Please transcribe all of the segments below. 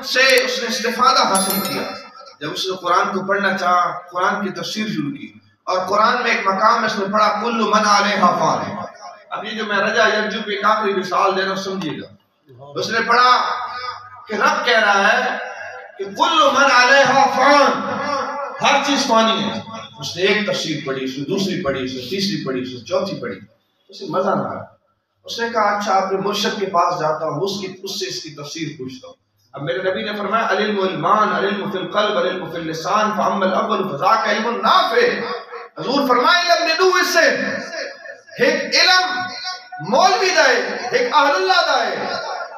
سے اس نے استفادہ حاصل کیا. جب اس نے قرآن کو پڑھنا چاہا، قرآن کی تفسیر شروع کی، اور قرآن میں ایک مقام میں اس نے پڑھا کل من علیہا فان. اب یہ جو میں رجا یرجو پہ ایک آخری مثال دے رہا ہوں سمجھیے گا. اس نے پڑھا کہ رب کہہ رہا ہے کہ کل من علیہا فان، ہر چیز فانی ہے. اس نے ایک تفسیر پڑھی، اس نے دوسری پڑھی، اس نے تیسری پڑھی، اس نے چوتھی پڑھی، اسے مزہ نہ آیا. اس نے کہا اچھا اپنے مرشد کے پاس جاتا ہوں، اس سے اس کی تفسیر پوچھتا ہوں. اب میرے نبی نے فرمایا العلم علمان، العلم فی القلب، العلم فی اللسان، فاما الاول فذاک علم نافع. حضور فرمائے علم نڈو اس سے ایک علم مولوی دا ہے، ایک اہل اللہ دا ہے،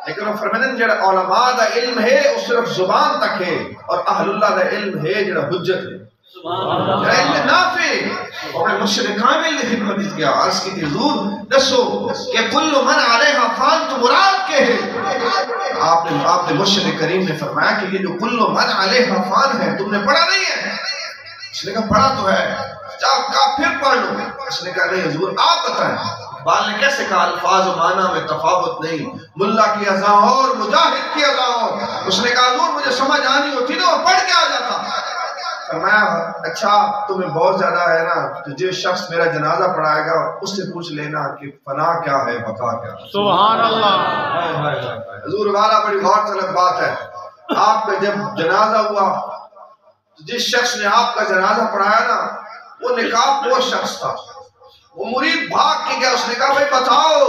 لیکن وہ فرمائے جڑا علماء دا علم ہے وہ صرف زبان تک ہے، اور اہل اللہ دا علم ہے جڑا حجت ہے، جڑا علم نافع. اور مرشد کامل نے خدمت کیا، عرض کی تھی حضور دسو کہ کل من علیہا فان تو مراد کیا ہے؟ آپ نے مرشد کریم نے فرمایا کہ یہ جو کل من علیہا فان ہے تم نے پڑھا نہیں ہے. اس نے کہا پڑھا تو ہے، کہا پھر پڑھ لو. اس نے کہا نہیں حضور آپ بتائیں. اقبال نے کیسے کہا الفاظ و معنی میں تفاوت نہیں، ملا کی اذاں اور مجاہد کی اذاں اور. اس نے کہا حضور مجھے سمجھ آنی ہوتی نا اور پڑھ کے آ جاتا. فرمایا اچھا تمہیں بہت زیادہ ہے نا تو جس شخص میرا جنازہ پڑھائے گا اس سے پوچھ لینا کہ فنا کیا ہے بقا کیا ہے. سبحان اللہ. حضور والا بڑی غور طلب بات ہے. آپ کا جب جنازہ ہوا جس شخص نے آپ کا جنازہ پڑھایا نا وہ نقاب پوش شخص تھا. وہ مرید بھاگ کے گیا، اس نے کہا بھائی بتاؤ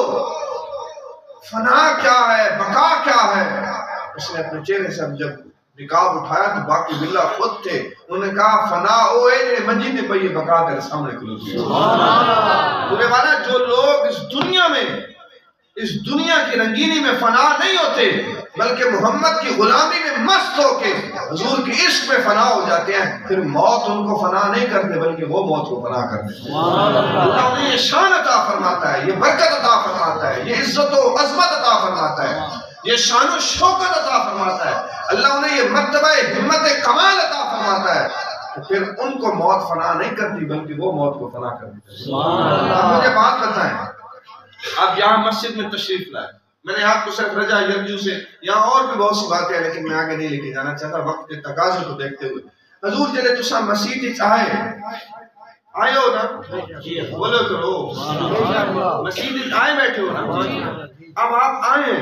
فنا کیا ہے بقا کیا ہے. اس نے اپنے چہرے سے جب نقاب اٹھایا تو باقی بلا خود تھے. انہوں نے کہا فنا او اے جڑے منجی تے پئی بقا تیرے سامنے کھلو. سبحان اللہ. پورے والا جو لوگ اس دنیا کی رنگینی میں فنا نہیں ہوتے بلکہ محمد کی غلامی میں مست ہو کے حضور کی عشق میں فنا ہو جاتے ہیں، پھر موت ان کو فنا نہیں کرتے بلکہ وہ موت کو فنا کرتے ہیں. اللہ انہیں یہ شان عطا فرماتا ہے، یہ برکت عطا فرماتا ہے، یہ عزت و عظمت عطا فرماتا ہے، یہ شان و شوکت عطا فرماتا ہے. اللہ انہیں یہ مرتبہ ہمت کمال عطا فرماتا ہے کہ پھر ان کو موت فنا نہیں کرتی بلکہ وہ موت کو فنا کرتی ہے. آپ مجھے بات بتائیں، آپ یہاں مسجد میں تشریف لائے، میں نے آپ کو صرف رجا یرجو سے یہاں اور بھی بہت سی باتیں ہیں لیکن میں آگے نہیں لے کے جانا چاہتا وقت کے تقاضے کو دیکھتے ہوئے. حضور جلے تسا مسجد آئے ہو نا، بولو کرو مسجد آئے بیٹھے ہو نا. اب آپ آئے،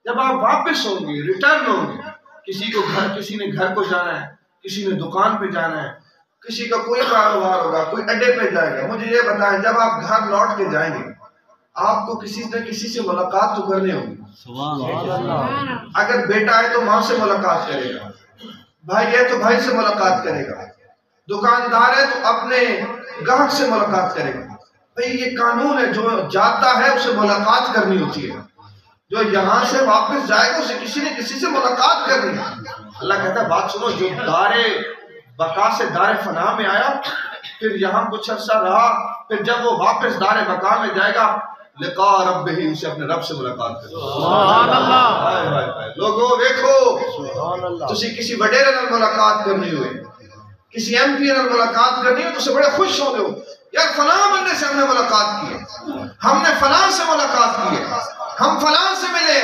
جب آپ واپس ہوں گے ریٹرن ہوں گے، کسی نے گھر کو جانا ہے، کسی نے دکان پہ جانا ہے، کسی کا کوئی کاروبار ہوگا، کوئی اڈے پہ جائے گا. مجھے یہ بتائیں جب آپ گھر لوٹ کے جائیں گے آپ کو کسی نہ کسی سے ملاقات تو کرنی ہوگی. اگر بیٹا ہے تو ماں سے ملاقات کرے گا، بھائی ہے تو بھائی سے ملاقات کرے گا، دکاندار ہے تو اپنے گاہک سے ملاقات کرے گا. بھئی یہ قانون ہے، جو جاتا ہے اسے ملاقات کرنی ہوتی ہے، جو یہاں سے واپس جائے گا اسے کسی نے کسی سے ملاقات کرنی ہے. اللہ کہتا ہے بات سنو، جو دار بقا سے دار فنا میں آیا پھر یہاں کچھ عرصہ رہا، پھر جب وہ واپس دار بقا میں جائے گا لقاء رب ہی، اسے اپنے رب سے ملاقات کرے. سبحان اللہ. لوگوں دیکھو تسی کسی وڈیرے نال ملاقات کرنی ہوئے، کسی ایم پی نال ملاقات کرنی ہو تو اسے بڑے خوش ہوتے ہو یار فلاں بندے سے ہم نے ملاقات کی ہے، ہم نے فلاں سے ملاقات کی ہے، ہم فلاں سے ملے.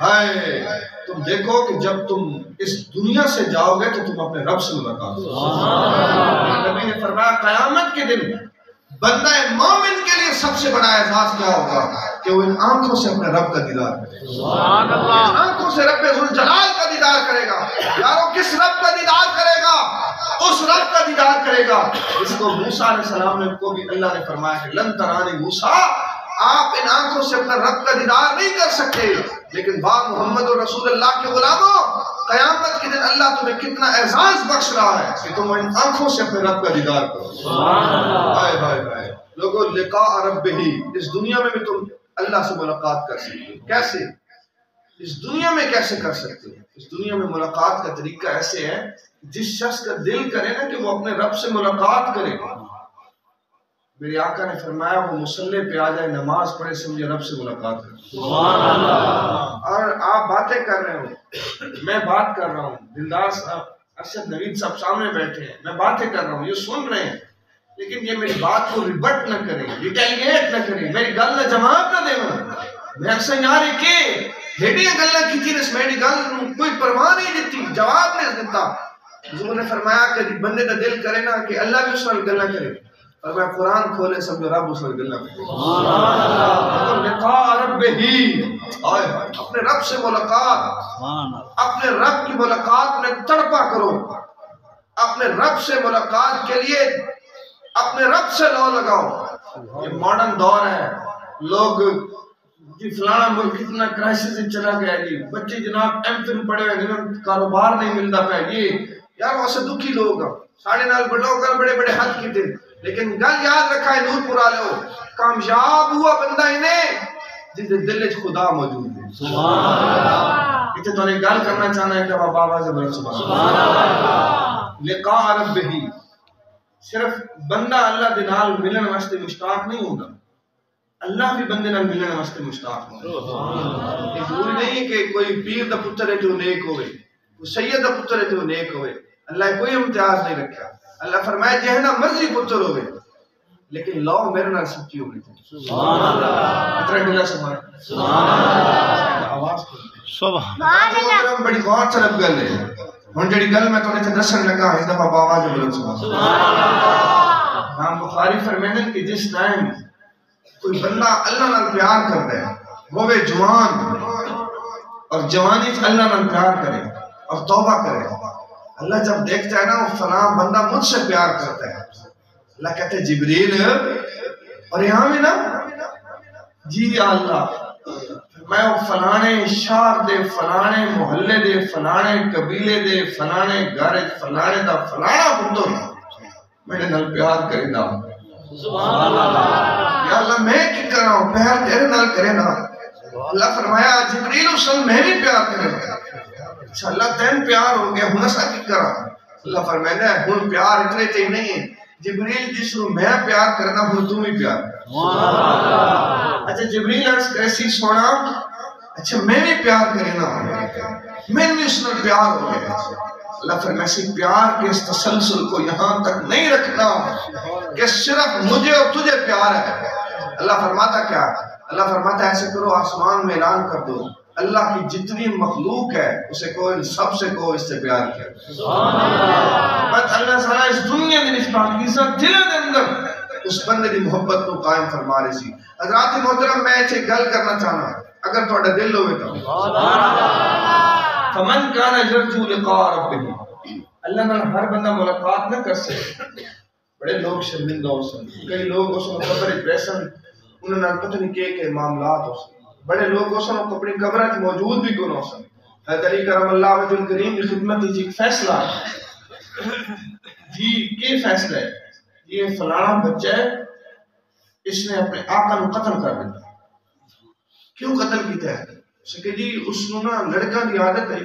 ہائے تم دیکھو کہ جب تم اس دنیا سے جاؤ گے تو تم اپنے رب سے ملاقات کرو. نبی نے فرمایا قیامت کے دن بندہ مومن کے لیے سب سے بڑا اعزاز کیا ہوگا کہ وہ ان آنکھوں سے اپنے رب کا دیدار کرے. سبحان اللہ. ان آنکھوں سے رب ذوالجلال کا دیدار کرے گا. یارو کس رب کا دیدار کرے گا؟ اس رب کا دیدار کرے گا جس کو موسیٰ علیہ السلام نے کو بھی اللہ نے فرمایا کہ لن ترانی موسیٰ، آپ ان آنکھوں سے اپنا رب کا دیدار نہیں کر سکتے، لیکن با محمد رسول اللہ کے غلاموں قیامت کے دن اللہ تمہیں کتنا اعزاز بخش رہا ہے کہ تم ان آنکھوں سے اپنے رب کا دیدار کرو. ہائے ہائے ہائے لوگوں، لقاء رب ہی، اس دنیا میں بھی تم اللہ سے ملاقات کر سکتے ہو. کیسے؟ اس دنیا میں کیسے کر سکتے ہو؟ اس دنیا میں ملاقات کا طریقہ ایسے ہے جس شخص کا دل کرے نا کہ وہ اپنے رب سے ملاقات کرے. میرے آقا نے فرمایا وہ مصلی پہ آ جائے، نماز پڑھے، سمجھے رب سے ملاقات کرے. سبحان اللہ. اور آپ باتیں کر رہے ہو، میں بات کر رہا ہوں، دلدار صاحب ارشد نوید صاحب سامنے بیٹھے ہیں، میں باتیں کر رہا ہوں، یہ سن رہے ہیں، لیکن یہ میری بات کو ریبٹ نہ کریں، ریٹیلیٹ نہ کریں، میری گل نہ جواب نہ دیں. میں اکثر یار کہ ہیڈیاں گلہ کی تھی اس میری گل کوئی پرواہ نہیں دیتی، جواب نہیں دیتا۔ حضور نے فرمایا کہ بندے کا دل کرے نا کہ اللہ بھی اس وقت گلہ کرے، اور میں قرآن کھولے سمجھو رب اس وقت گلہ کرے۔ لقاء رب ہی، اپنے رب سے ملاقات، اپنے رب کی ملاقات میں تڑپا کرو، اپنے رب سے ملاقات کے لیے اپنے رب سے لو لگاؤ۔ یہ ماڈرن دور ہے، لوگ جی فلانا ملک کتنا کرائسس سے چلا گیا جی، بچے جناب ایم فل پڑے ہوئے جنہوں کاروبار نہیں ملتا پہ، یہ یار واسے دکھی لوگ ہیں ساڑھے نال بڑھو کر بڑے بڑے حد کی تھے، لیکن گل یاد رکھا ہے نور پورا لو، کامیاب ہوا بندہ انہیں جس دل خدا موجود ہے۔ سبحان اللہ۔ اتنے تو نے گل کرنا چاہنا ہے کہ بابا آواز بڑھ سبحان اللہ۔ لقاء رب ہی، صرف بندہ اللہ دے نال ملن واسطے مشتاق نہیں ہوگا، اللہ بھی بندے نال ملن واسطے مشتاق ہوگا۔ یہ ضروری نہیں ہے کہ کوئی پیر دا پتر ہے جو نیک ہوئے، کوئی سید دا پتر ہے جو نیک ہوئے، اللہ کوئی امتیاز نہیں رکھا۔ اللہ فرمائے جہنا مرضی پتر ہوئے لیکن لو میرے نال سچی ہوگی۔ سبحان اللہ۔ اتنا ڈلا سبحان اللہ۔ آواز سبحان اللہ۔ بڑی غور طلب گل ہے، ہن جڑی گل میں تو نے دسن لگا اس دفعہ آواز بولو سبحان اللہ۔ امام بخاری فرماتے ہیں کہ جس ٹائم کوئی بندہ اللہ نال پیار کرتا ہے، ہوے جوان اور جوانی سے اللہ نال پیار کرے اور توبہ کرے، اللہ جب دیکھتا ہے نا وہ فلاں بندہ مجھ سے پیار کرتا ہے، اللہ کہتے ہیں جبریل، اور یہاں میں نا جی یا اللہ میں وہ فلانے شہر دے فلانے محلے دے فلانے قبیلے دے فلانے گھر فلانے دا فلانا پتر میرے نال پیار کرے نا سبحان اللہ۔ یا اللہ میں کی کر رہا ہوں، پیار تیرے نال کرے نا۔ اللہ فرمایا جبریل اسلام میں بھی پیار کرے نا۔ اچھا اللہ تین پیار ہو گیا، ہن اسا کی کر رہا ہوں؟ اللہ فرمایا ہے ہن پیار اتنے چاہیے نہیں ہے، جبریل جس کو میں پیار کرنا ہوں تم ہی پیار کر۔ اچھا جبریل عرض کیسی سونا، اچھا میں بھی پیار کرے نا، میں بھی اس نے پیار ہو گیا۔ اللہ فرمایا اسی پیار کے اس تسلسل کو یہاں تک نہیں رکھنا کہ صرف مجھے اور تجھے پیار ہے۔ اللہ فرماتا کیا؟ اللہ فرماتا ایسے کرو آسمان میں اعلان کر دو اللہ کی جتنی مخلوق ہے اسے کوئی سب سے کو اس سے پیار کیا۔ بس اللہ تعالیٰ اس دنیا میں اس پاکیزہ دل دے اندر اس بندے دی محبت کو قائم فرما رہی سی۔ حضرات محترم میں ایچے گل کرنا چاہنا اگر تھوڑا دل ہوئے تو فمن کانا یرجو لقاء ربہ، اللہ نے ہر بندہ ملاقات نہ کر سکے۔ بڑے لوگ شرمندہ ہو سکتے، کئی لوگ اس میں قبر پریسن انہوں نے پتہ نہیں کہ معاملات ہو سکتے، بڑے لوگ اس میں اپنی قبر موجود بھی کون ہو سکتے۔ حضرت علی کرم اللہ وجہ الکریم کی خدمت جی فیصلہ جی کی فیصلہ ہے، یہ فلانا بچہ ہے اس نے اپنے آقا کو قتل کر دیا۔ کیوں قتل کیتا ہے؟ اس کہ جی اس نے نا لڑکا کی عادت ہے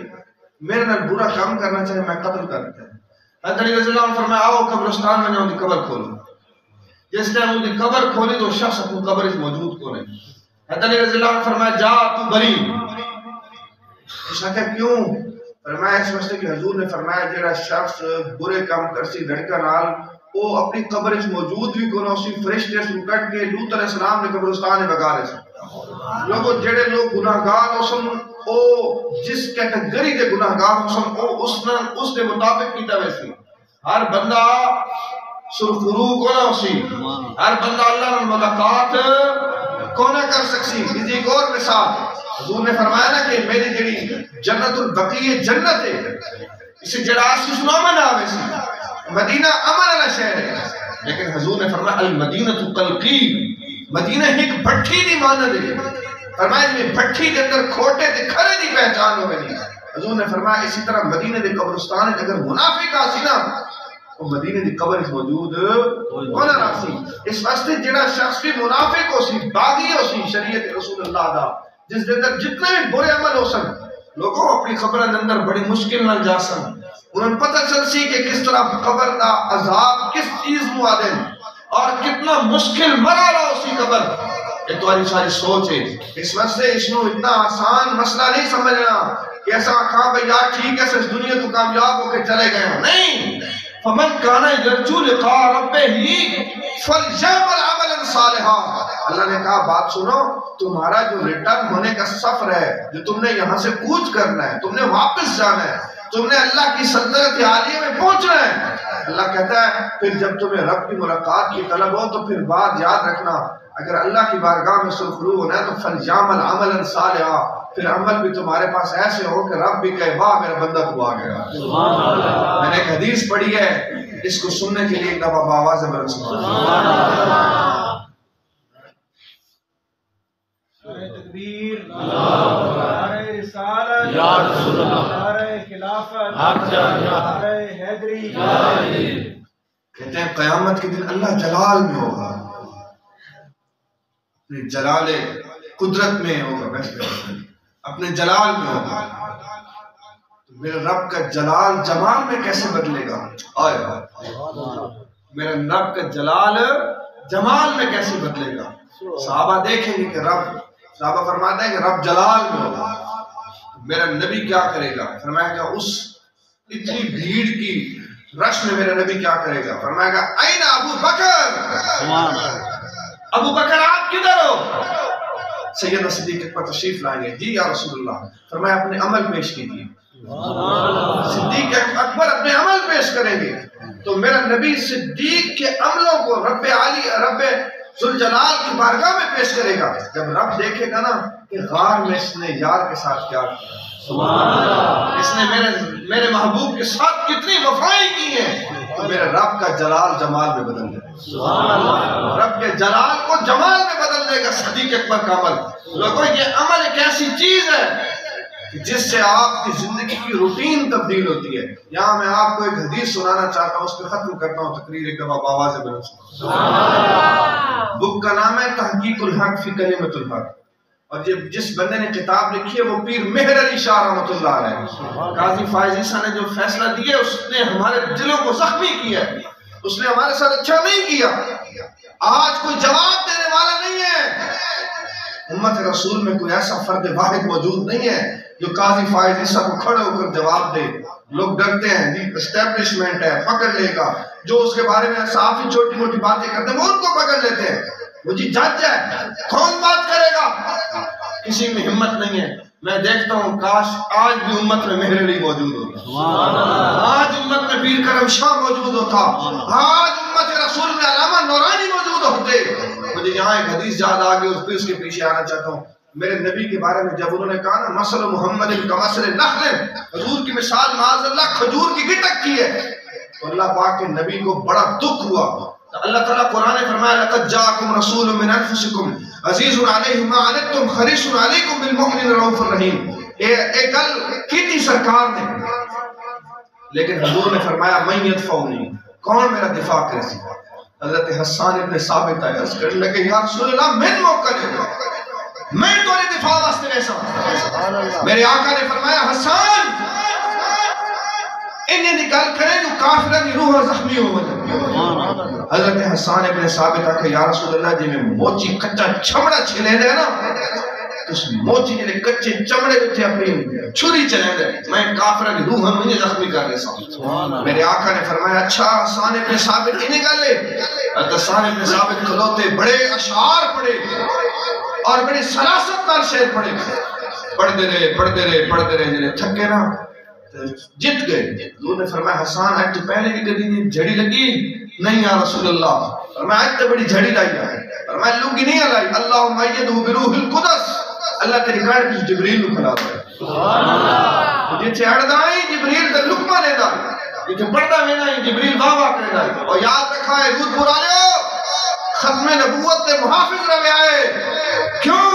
میرے نال برا کام کرنا چاہے میں قتل کر دیتا ہے۔ حضرت علی رضی اللہ عنہ فرمایا آؤ قبرستان میں جاؤ دی قبر کھولو۔ جس ٹائم وہ دی قبر کھولی تو شخص اپنی قبر اس موجود کو نہیں۔ حضرت علی رضی اللہ عنہ فرمایا جا تو بری۔ اس نے کہا کیوں؟ فرمایا اس واسطے کہ حضور نے فرمایا جڑا شخص برے کام کرسی لڑکا نال وہ اپنی قبر اس موجود بھی کو نہ اسی فرشتے سے کٹ کے لوط علیہ السلام نے قبرستان میں بگا رہے سن۔ لوگوں جڑے لوگ گناہگار ہو سن او جس کیٹیگری دے گناہگار ہو سن او اس دے مطابق کیتا ویسی۔ ہر بندہ سرخرو کو نہ اسی، ہر بندہ اللہ نے ملاقات کو نہ کر سکسی۔ اسی ایک اور مثال حضور نے فرمایا نا کہ میری جڑی جنت البقیع جنت ہے اسے جڑا آسی سنومن آوے سی، مدینہ امن علی شہر ہے، لیکن حضور نے فرمایا المدینہ قلقی، مدینہ ایک بھٹی دی مانند ہے۔ فرمایا میں بھٹی کے اندر کھوٹے تے کھرے دی پہچان ہوئے نہیں۔ حضور نے فرمایا اسی طرح مدینہ دے قبرستان اگر منافق آسی نا وہ مدینہ دی قبر اس موجود ہونا راسی۔ اس واسطے جڑا شخص بھی منافق ہو سی، باغی ہو سی شریعت رسول اللہ دا، جس دے اندر جتنے بھی برے عمل ہو سن لوگوں اپنی قبر اندر بڑی مشکل نال جا سن، انہوں نے پتہ چل سی کہ کس طرح قبر دا عذاب کس چیز نو آدے اور کتنا مشکل مرحلہ اسی قبر۔ یہ تو ساری سوچ ہے۔ اس واسطے اس نو اتنا آسان مسئلہ نہیں سمجھنا کہ ایسا کہا بھئی یار ٹھیک ہے اس دنیا تو کامیاب ہو کے چلے گئے ہیں، نہیں۔ فمن کان یرجو لقاء ربہ فلیعمل عملا صالحا. اللہ نے کہا بات سنو، تمہارا جو ریٹرن ہونے کا سفر ہے، جو تم نے یہاں سے کوچ کرنا ہے، تم نے واپس جانا ہے، تم نے اللہ کی سلطنت عالیہ میں پہنچنا ہے. اللہ کہتا ہے پھر جب تمہیں رب کی ملاقات کی طلب ہو تو پھر بات یاد رکھنا، اگر اللہ کی بارگاہ میں سرخرو ہونا ہے تو فلیعمل عملا صالحا، پھر عمل بھی تمہارے پاس ایسے ہو کہ رب بھی کہے واہ میرا بندہ تو آ گیا. میں نے ایک حدیث پڑھی ہے، اس کو سننے کے لیے ایک دفعہ بآواز بلند سبحان اللہ. نعرہ تکبیر، نعرہ رسالت، نعرہ خلافت، نعرہ حیدری. کہتے ہیں قیامت کے دن اللہ جلال میں ہوگا، اپنے جلال قدرت میں ہوگا، اپنے جلال میں ہوگا. میرے رب کا جلال جمال میں کیسے بدلے گا؟ میرے رب کا جلال جمال میں کیسے بدلے گا؟ صحابہ دیکھیں گے کہ صحابہ فرماتے ہیں کہ رب جلال میں ہوگا، میرا نبی کیا کرے گا؟ فرمایا کہ اس اتنی بھیڑ کی رش میں میرا نبی کیا کرے گا؟ فرمایا کہ این ابو بکر، ابو بکر آپ کدھر ہو؟ سیدنا صدیق اکبر تشریف لائیں گے. جی یا رسول اللہ. فرمایا اپنے عمل پیش کیجیے. صدیق اکبر اپنے عمل پیش کریں گے تو میرا نبی صدیق کے عملوں کو رب عالی رب ذوالجلال کی بارگاہ میں پیش کرے گا. جب رب دیکھے گا نا کہ غار میں اس نے یار کے ساتھ کیا کیا، اس نے میرے محبوب کے ساتھ کتنی وفائیں کی ہیں، تو میرے رب کا جلال جمال میں بدل دے گا. رب کے جلال کو جمال میں بدل دے گا صدیق اکبر کا عمل. لوگوں یہ عمل ایک ایسی چیز ہے جس سے آپ کی زندگی کی روٹین تبدیل ہوتی ہے. یہاں میں آپ کو ایک حدیث سنانا چاہتا ہوں، اس پہ ختم کرتا ہوں تقریر ایک دفعہ بآواز بلند سبحان اللہ. بک کا نام ہے تحقیق الحق فی کلمۃ الحق، اور جس بندے نے کتاب لکھی ہے وہ پیر مہر علی شاہ رحمۃ اللہ علیہ. قاضی فائز عیسیٰ نے جو فیصلہ دیا اس نے ہمارے دلوں کو زخمی کیا، اس نے ہمارے ساتھ اچھا نہیں کیا. آج کوئی جواب دینے والا نہیں ہے. امت رسول میں کوئی ایسا فرد واحد موجود نہیں ہے جو قاضی فائز عیسیٰ کو کھڑے ہو کر جواب دے. لوگ ڈرتے ہیں، جی اسٹیبلشمنٹ ہے پکڑ لے گا، جو اس کے بارے میں صحافی چھوٹی موٹی باتیں کرتے ہیں وہ ان کو پکڑ لیتے ہیں. وہ جی جج ہے، کون بات کرے گا؟ کسی میں ہمت نہیں ہے. میں دیکھتا ہوں کاش آج بھی امت میں مہر علی موجود ہوتا، آج امت میں پیر کرم شاہ موجود ہوتا، آج امت رسول میں علامہ نورانی موجود ہوتے. مجھے یہاں ایک حدیث یاد آ گئی، اس کے پیچھے آنا چاہتا ہوں. میرے نبی کے بارے میں جب انہوں نے کہا نا مثل محمد کمثل نخل، حضور کی مثال معاذ اللہ کھجور کی گٹک کی ہے، تو اللہ پاک کے نبی کو بڑا دکھ ہوا. اللہ تعالیٰ قرآن نے فرمایا لقد جاءکم رسول من انفسکم عزیز علیہ ما عنتم حریص علیکم بالمؤمنین رؤوف الرحیم. ایک گل کی تھی سرکار نے، لیکن حضور نے فرمایا من یدفعنی، کون میرا دفاع کرے سی؟ حضرت حسان ابن ثابت آئے عرض کرنے لگے یا رسول اللہ من موقع لے میں تو نے دفاع واسطے ایسا. میرے آقا نے فرمایا حسان انہیں نکال کرے جو کافرہ کی روح زخمی ہو جائے. حضرت حسان ابن ثابت آکے یا رسول اللہ جی میں موچی کچا چمڑا چھلے دے نا، تو اس موچی جنہیں کچے چمڑے ہوتے اپنی چھری چلے دے، میں کافرہ کی روح مجھے زخمی کر رہے سا. میرے آقا نے فرمایا اچھا حسان ابن ثابت ہی نکال لے. حضرت حسان ابن ثابت کھلوتے بڑے اشعار پڑھے اور بڑی سلاست نال شعر پڑھے، پڑھتے رہے جنہیں تھکے نا جت گئے. حضور نے فرمایا حسان آج تو پہلے بھی کدی جھڑی لگی نہیں یا رسول اللہ. فرمایا آج تو بڑی جھڑی لائی ہے. فرمایا لوگی نہیں لائی. اللہم ایدہ بروح القدس، اللہ تیری کار کی جبریل نو کھلا دے. جیسے اڑدائی جبریل دا لکمہ لے دا، جیسے پڑھتا میں نہیں جبریل واہ کرے دا. اور یاد رکھا ہے دودھ پورا لے ختم نبوت دے محافظ رہے آئے. کیوں؟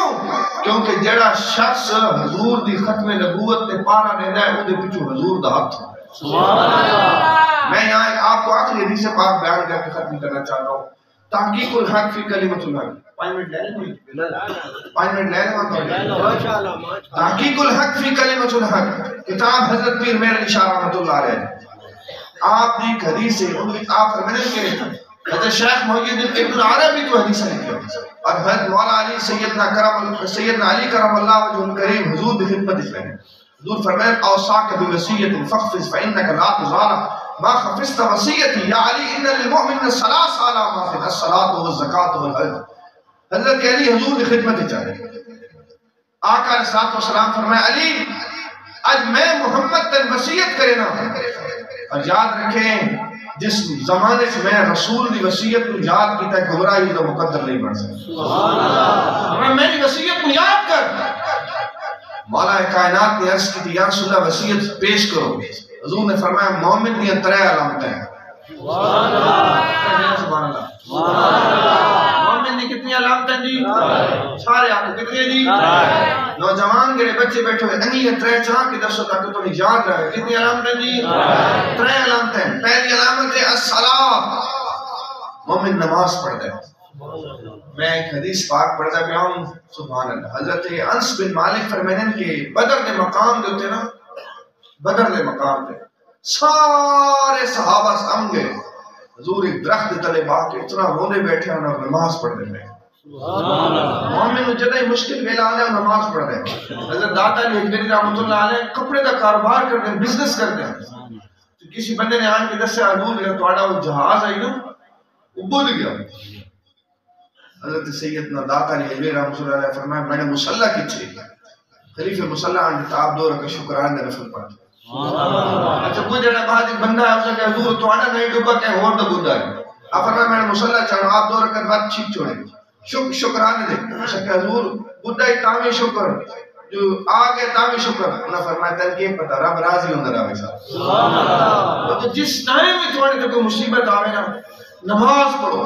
کیونکہ جڑا شخص حضور دی ختم نبوت تے پارا دے ہے وہ دے پیچھے حضور دا ہاتھ. میں یہاں آپ کو آخری حدیث پاک بیان کر کے ختم کرنا چاہتا ہوں. تحقیق الحق فی کلمۃ الحق. 5 منٹ لے لیں. تحقیق الحق فی کلمۃ الحق کتاب حضرت پیر مہر علی شاہ رحمۃ اللہ علیہ. آپ دی ایک حدیث ہے، آپ فرمانے کے حضرت شیخ محی الدین ابن عربی تو حدیث لکھی اور حضرت مولا علی سیدنا علی کرم اللہ وجہ الکریم حضور کی خدمت اس میں حضور فرمائے اوصاک بوصیت فاحفظ فانک لا تضال ما خفست وصیتی یا علی ان للمؤمن ثلاث علامات الصلاۃ والزکاۃ والحج. حضرت علی حضور کی خدمت چاہے. آقا علیہ السلام فرمایا علی آج میں محمد تن وصیت کرے نا، اور یاد رکھیں جس زمانے سے میں رسول دی وصیت کو یاد کیتا ہے گمراہی کا مقدر نہیں بن سکتا. سبحان اللہ. میری وصیت کو یاد کر. مولا کائنات نے عرض کی تھی یا رسول اللہ وصیت پیش کرو. حضور نے فرمایا مومن دی 3 علامتیں ہیں. سبحان اللہ. سبحان اللہ. مومن دی کتنی علامتیں جی؟ سارے آپ کو کتنی جی؟ نوجوان کے بچے بیٹھے ہوئے انگلیاں 3 چاہ کے درسوں تک تو نہیں یاد رہے. کتنی علامتیں جی؟ 3 علامتیں. پہلی علامت ہے الصلاۃ، مومن نماز پڑھتا ہے. میں ایک حدیث پاک پڑھتا پیا ہوں. سبحان اللہ. حضرت انس بن مالک فرمائیں کہ بدر دے مقام دے ہوتے نا، بدر دے مقام دے سارے صحابہ سم گئے. حضور ایک درخت تلے با کے اتنا رونے بیٹھے اور نماز پڑھ رہے ہیں. مومن کو جتنا مشکل ویلا آنے نماز پڑھ رہے ہیں. حضرت داتا علی حجویری رحمۃ اللہ علیہ کپڑے کا کاروبار کرتے ہیں، بزنس کرتے ہیں. تو کسی بندے نے آن کے دسیا حضور نے تھوڑا وہ جہاز آئی نا وہ بھول گیا. حضرت سیدنا داتا علی حجویری رحمۃ اللہ علیہ فرمایا میں نے مصلی کی چھے خلیفہ مصلی آن کتاب 2 رکعت شکران دے نفل پڑھ. اچھا کوئی جڑا بعد ایک بندہ ہے اس نے کہا حضور تو آنا نہیں ڈوبا کہ اور تو بندہ ہے. آپ فرمایا میں نے مصلی چاہوں آپ 2 رکعت بعد چھیک چھوڑے شکرانے دے. اس نے کہا حضور بندہ ہی تامی شکر جو آگے تامی شکر. انہوں نے فرمایا تل کے پتہ رب راضی ہوندہ رہا صاحب. تو جس ٹائم میں تھوڑے تے کوئی مصیبت آوے نا نماز پڑھو،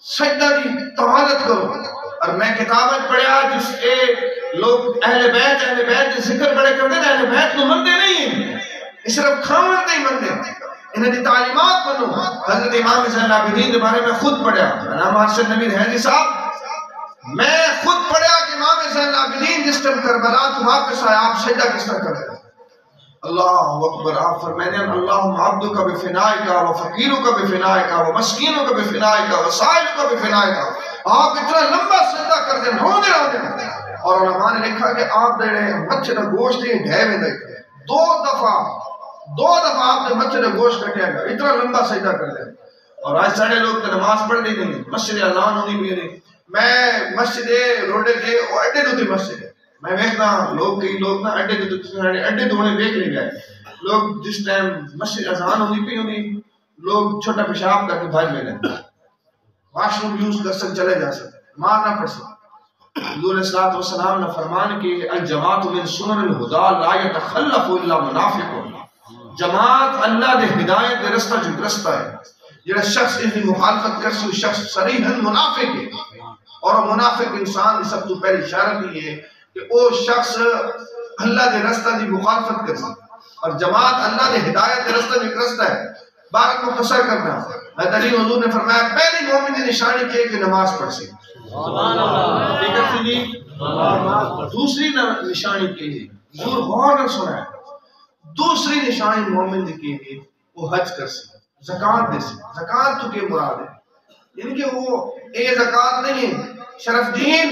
سجدہ دی طوالت کرو. اور میں کتابت پڑھیا جس کے لوگ اہل بیت ذکر بڑے کرتے ہیں، اہل بیت کو مندے نہیں ہیں، صرف کھاون تے ہی مندے. انہیں دی تعلیمات بنو. حضرت امام زین العابدین کے بارے میں خود پڑھیا. نام ارشد نبی حیدری صاحب میں خود پڑھیا کہ امام زین العابدین جس ٹائم کربلا تو واپس آیا آپ سجدہ کس طرح کرتے ہیں. اللہ اکبر. آپ فرمانے اللہم عبدک بفنائک وفقیرک بفنائک ومسکینک بفنائک وسائلک بفنائک. آپ اتنا لمبا سجدہ کر دیں رونے رونے. اور علماء نے لکھا کہ آپ دے مچھر گوشت ڈھے میں دیکھتے 2 دفعہ آپ نے مچھر گوشت کٹے گا اتنا لمبا سجدہ کر دیں. اور آج سارے لوگ تو نماز پڑھ دی نہیں، مسجد اذان ہونی بھی نہیں. میں مسجد روڈے کے اڈے دوتی مسجد ہے میں دیکھنا لوگ کئی لوگ نا اڈے دونے دیکھ لے گئے. لوگ جس ٹائم مسجد اذان ہونی پی ہونی لوگ چھوٹا پیشاب کر کے بھاج میں لیں، واش روم یوز کر سکتے چلے جا سکتے مار نہ پڑ سکتے. حضور صلی اللہ علیہ وسلم نے فرمان کہ الجماعت من سنن الہدا لا يتخلف الا منافق. جماعت اللہ دے ہدایت دے رستہ جو رستہ ہے جڑا شخص اس کی مخالفت کر سو شخص صریحاً منافق ہے. اور منافق انسان کی سب تو پہلی شرط یہ ہے کہ وہ شخص اللہ دے رستہ دی مخالفت کر سکتا. اور جماعت اللہ دے ہدایت دے رستہ جو رستہ ہے. بات مختصر کرنا ہے تعلیم حضور نے فرمایا پہلی مومن کی نشانی یہ کہ نماز پڑھ سی. دوسری نشانی کی ہے حضور غور نہ سنا ہے. دوسری نشانی مومن کی ہے وہ حج کر سی، زکات دے سی. زکات تو کیا مراد ہے؟ یعنی کہ وہ اے زکات نہیں ہے شرف دین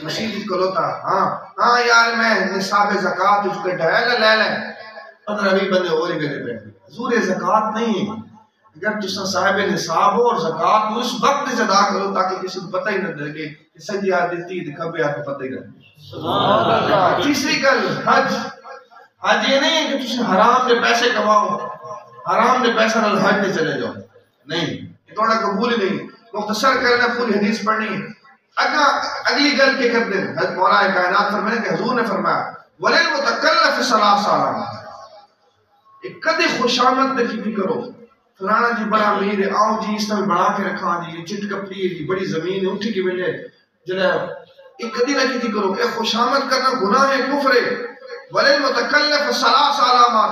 مسجد کو لوتا ہاں یار میں نصاب زکات اس کے ڈھائل لے لیں 15-20 بندے اور ہی گئے بیٹھے. حضور زکات نہیں ہے. اگر جس صاحب نصاب ہو اور زکات اس وقت سے ادا کرو تاکہ کسی کو پتہ ہی نہ لگے کہ سجی ہاتھ دیتی ہے کبھی آپ کو پتہ ہی نہ لگے. تیسری گل حج یہ نہیں ہے کہ تم حرام کے پیسے کماؤ حرام کے پیسے نال حج تے چلے جاؤ نہیں، یہ تھوڑا قبول ہی نہیں. مختصر کرنا پوری حدیث پڑھنی ہے. اگلی گل کے کر دیں حضرت مولا کائنات فرمانے کہ حضور نے فرمایا وللمتکلف ثلاث علامات. ایک کدی خوشامد نہ کی کرو فلانا جی بڑا امیر ہے آؤ جی اس طرح بنا کے رکھا جی چٹ کپڑی ہے جی بڑی زمین ہے اٹھی کی ملے جڑا ایک کدی نہ کی کرو. اے خوشامد کرنا گناہ ہے کفر ہے. وللمتکلف ثلاث علامات.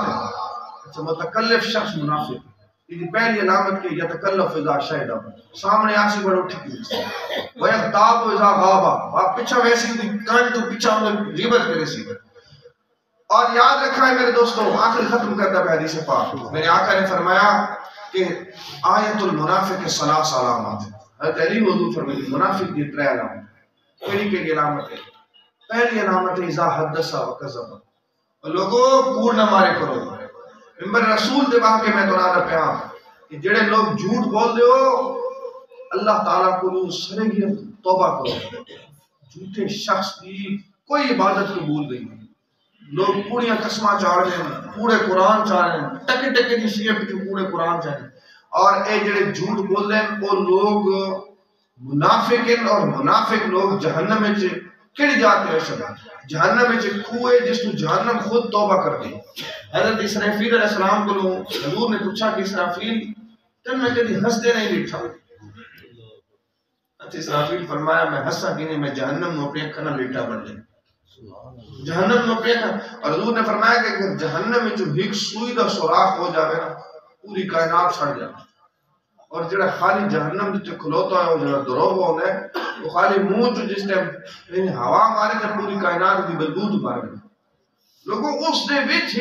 اچھا متکلف شخص منافق یہ پہلی علامت کہ یتکلف اذا شہد سامنے آسی بڑا اٹھی کی ویغتاب اذا غابا آپ پیچھا ویسی کان تو پیچھا غیبت کرے سی. اور یاد رکھا ہے میرے دوستوں آخر ختم کرتا ہے حدیث پاک میرے آقا نے فرمایا کہ آیت المنافق ثلاث علامات. حضرت علی حضور فرماتے منافق کی 3 علامات. پہلی علامت ہے پہلی علامت ہے اذا حدث وکذب. لوگوں کوڑ نہ مارے کرو ممبر رسول دے واقعے میں تو نہ پیا کہ جڑے لوگ جھوٹ بول دے ہو اللہ تعالیٰ کو سرے گی توبہ کرو. جھوٹے شخص کی کوئی عبادت قبول نہیں. لوگ پوریاں قسمہ چاہ رہے ہیں, پورے قرآن چاہ رہے ہیں, ٹکے ٹکے کی شیعہ پہ پورے قرآن چاہ رہے ہیں, اور اے جڑے جھوٹ بول رہے ہیں وہ لوگ منافق ہیں, اور منافق لوگ جہنم میں کڑ جاتے ہیں. شبہ جہنم میں کھوئے جس کو جہنم خود توبہ کر دی. حضرت اسرافیل علیہ السلام کو حضور نے پوچھا کہ اسرافیل تن میں کبھی ہنستے نہیں لکھا. اسرافیل فرمایا میں ہنسا کی نہیں, میں جہنم میں اپنے کھنا لیٹا بن لیں جہنم میں اپنے کھنا. اور حضور نے فرمایا کہ اگر جہنم میں جو ایک سوئی دا سوراخ ہو جاوے نا پوری کائنات چھڑ جائے, اور جڑا خالی جہنم جو کھلوتا ہے وہ جڑا دروغ ہوتا ہے وہ خالی منہ جو جس ٹائم ہوا مارے تو پوری کائنات کی بدبو تو مار گئی. لوگوں اس نے وچ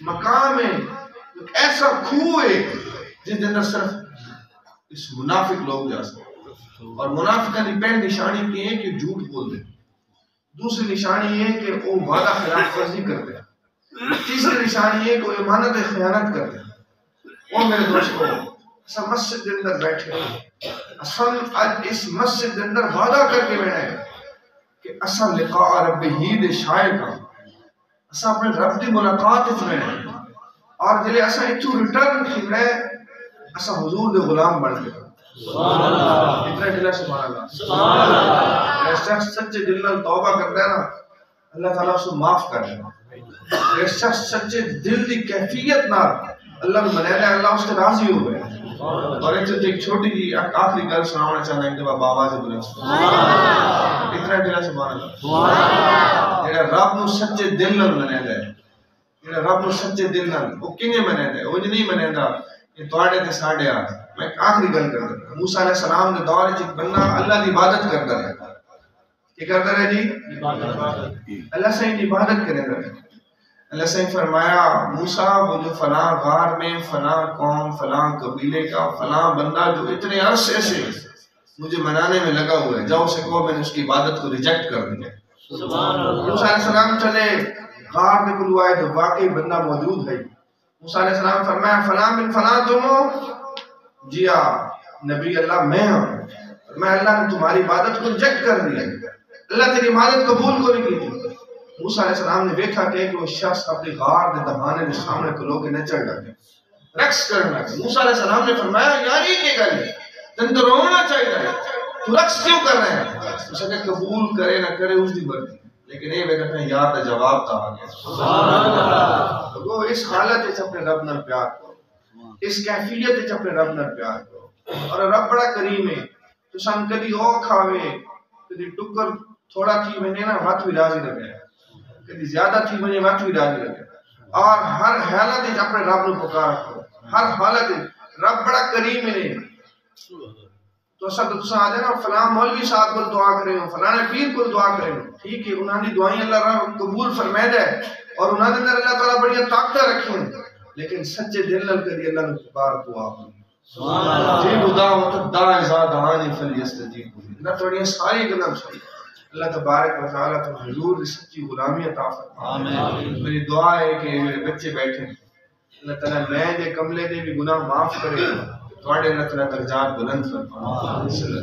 مقام ہے ایسا کھو ہے جس کے اندر صرف اس منافق لوگ جا سکتے. اور منافقہ کی پہلی نشانی یہ ہے کہ جھوٹ بول دے, دوسری نشانی یہ ہے کہ وہ وعدہ خلاف ورزی کرتے ہیں, تیسری نشانی یہ ہے کہ وہ امانت خیانت کرتے ہیں. وہ میرے دوستوں اسا مسجد کے اندر بیٹھے اصل آج اس مسجد کے اندر وعدہ کر کے بیٹھے کہ اسا لقاء رب ہی دے شائع کا اسا اپنے رب دی ملاقات اس میں, اور جلے اسا اتو ریٹرن کی میں اسا حضور دے غلام بن گئے. سبحان اللہ. اتنا دل سبحان اللہ. سبحان اللہ. یہ شخص سچے دل نال توبہ کرتا ہے نا اللہ تعالیٰ اس کو معاف کر دے. یہ شخص سچے دل دی کیفیت نال اللہ نے منایا ہے, اللہ اس سے راضی ہو گئے. اور ایک چھوٹی جی آخری گل سنانا چاہنا ہے کہ بابا سے بولے اتنا دل سبحان اللہ. یہ رب نو سچے دل نال منایا ہے, یہ رب نو سچے دل نال وہ کنے منایا ہے, وہ نہیں منایا کہ تواڈے تے ساڈے آ. میں آخری گل کر رہا ہوں. موسیٰ علیہ السلام نے دور ایک بندہ اللہ کی عبادت کرتا ہے. کیا کرتا ہے جی؟ اللہ سے عبادت کرے گا. اللہ سے فرمایا موسیٰ وہ جو فلاں غار میں فلاں قوم فلاں قبیلے کا فلاں بندہ جو اتنے عرصے سے مجھے منانے میں لگا ہوا ہے, جاؤ اسے کہو میں نے اس کی عبادت کو ریجیکٹ کر دیا. موسیٰ علیہ السلام چلے غار میں کلو آئے تو واقعی بندہ موجود ہے. موسیٰ علیہ السلام فرمایا فلاں من فلاں تم ہو؟ جی نبی اللہ میں ہوں. میں اللہ نے تمہاری عبادت کو ریجیکٹ کر دیا, اللہ تیری عبادت قبول کو نہیں کی تھی. موسیٰ علیہ السلام نے دیکھا کہ وہ شخص اپنے غار دے دہانے کے سامنے کھلو کے نچڑ لگے, رقص کرنا. موسیٰ علیہ السلام نے فرمایا یار یہ کیا گل ہے, تن تو رونا چاہیے, تو رقص کیوں کر رہے ہیں؟ اس نے قبول کرے نہ کرے اس دی مرضی, لیکن یہ میں کہتا ہے یار دا جواب تھا آ گیا. سبحان اللہ. وہ اس حالت وچ اپنے رب نال پیار کرو, اس کیفیت وچ اپنے رب نال پیار کرو. اور رب بڑا کریم ہے, تو سن کدی او کھاوے کدی ٹکر تھوڑا تھی ونے نا وقت بھی راضی رہے, کدی زیادہ تھی ونے وقت بھی راضی رہے. اور ہر حالت وچ اپنے رب نو پکار کرو, ہر حالت رب بڑا کریم ہے. تو سب تو تساں آدے نا فلاں مولوی صاحب کو دعا کریں, فلاں پیر کو دعا کریں, ٹھیک ہے انہاں دی دعائیں اللہ رب قبول فرمائے دے, اور انہاں دے اندر اللہ تعالیٰ بڑی طاقت رکھیں, لیکن سچے دل نال کدی اللہ نے پکار دعا کی. سبحان اللہ. جی خدا متدعا اذا دعانی فلیستجیب لی. نہ تھوڑی ساری گلاں چھوڑ. اللہ تبارک و تعالیٰ تو حضور کی سچی غلامی عطا فرمائے. آمین. میری دعا ہے کہ میرے بچے بیٹھے اللہ تعالیٰ میں دے کملے دے بھی گناہ معاف کرے, تواڈے اللہ تعالیٰ درجات بلند فرمائے.